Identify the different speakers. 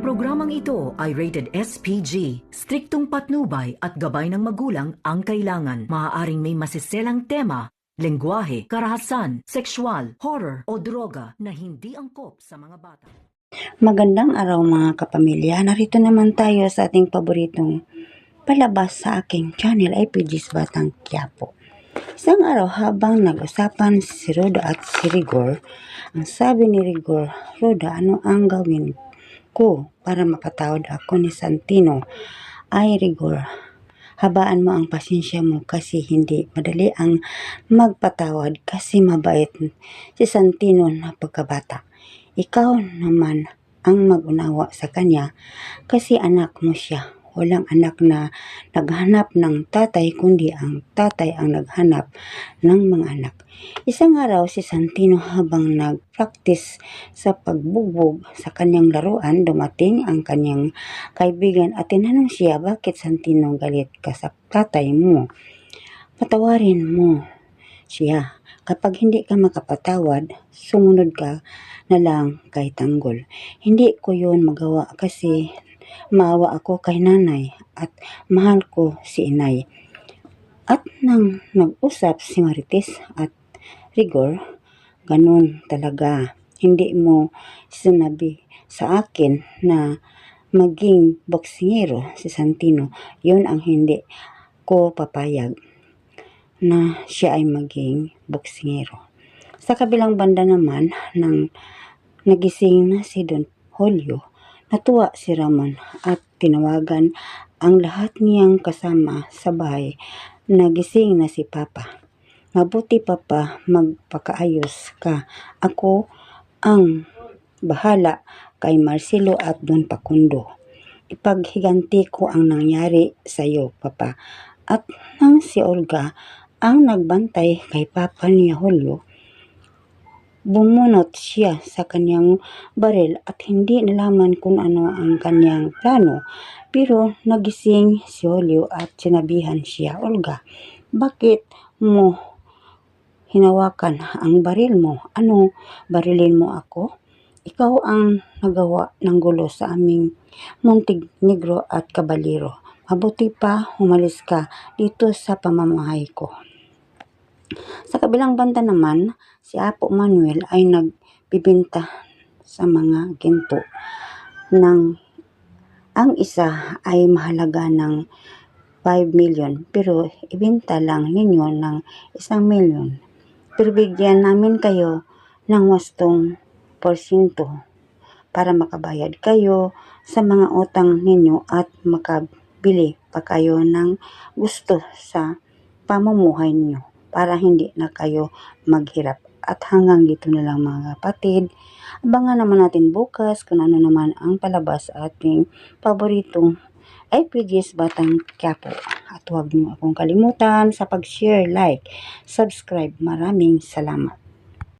Speaker 1: programang ito ay rated SPG. Striktong patnubay at gabay ng magulang ang kailangan. Maaaring may masiselang tema, lengguwahe, karahasan, sexual, horror o droga na hindi angkop sa mga bata.
Speaker 2: Magandang araw mga kapamilya. Narito naman tayo sa ating paboritong palabas sa aking channel ay PG's Batang Quiapo. Isang araw habang nag-usapan si Rhoda at si Rigor, ang sabi ni Rigor, "Rhoda, ano ang gawin ko para mapatawad ako ni Santino?" Ay Rigor, habaan mo ang pasensya mo kasi hindi madali ang magpatawad kasi mabait si Santino na pagkabata. Ikaw naman ang mag-unawa sa kanya kasi anak mo siya. Walang anak na naghanap ng tatay kundi ang tatay ang naghanap ng mga anak. Isang araw si Santino habang nag-practice sa pagbugbog sa kanyang laruan, dumating ang kanyang kaibigan at tinanong siya, "Bakit Santino galit ka sa tatay mo? Patawarin mo siya. Kapag hindi ka makapatawad, sumunod ka na lang kay Tanggol." "Hindi ko yun magawa kasi maawa ako kay nanay at mahal ko si inay." At nang nag-usap si Marites at Rigor, ganun talaga. Hindi mo sinabi sa akin na maging boksingero si Santino. Yun ang hindi ko papayag na siya ay maging boksingero. Sa kabilang banda naman, nang nagising na si Don Julio, natuwa si Ramon at tinawagan ang lahat niyang kasama sa bahay. Nagising na si Papa. "Mabuti Papa, magpakaayos ka. Ako ang bahala kay Marcelo at Don Facundo. Ipaghiganti ko ang nangyari sa iyo, Papa." At nang si Olga ang nagbantay kay Papa ni Julio, bumunot siya sa kanyang baril at hindi nalaman kung ano ang kanyang plano. Pero nagising si Julio at sinabihan siya, "Olga, bakit mo hinawakan ang baril mo? Ano, barilin mo ako? Ikaw ang nagawa ng gulo sa aming Montenegro at Caballero. Mabuti pa umalis ka dito sa pamamahay ko." Sa kabilang banda naman, si Apo Manuel ay nagbibenta sa mga ginto ng ang isa ay mahalaga ng 5 million pero ibenta lang ninyo ng 1 million. Pero bigyan namin kayo ng wastong porsyento para makabayad kayo sa mga utang ninyo at makabili pa kayo ng gusto sa pamumuhay niyo para hindi na kayo maghirap. At hanggang dito na lang mga kapatid. Abangan naman natin bukas kung ano naman ang palabas sa ating paboritong IPG's Batang Quiapo. At huwag niyo akong kalimutan sa pag-share, like, subscribe. Maraming salamat.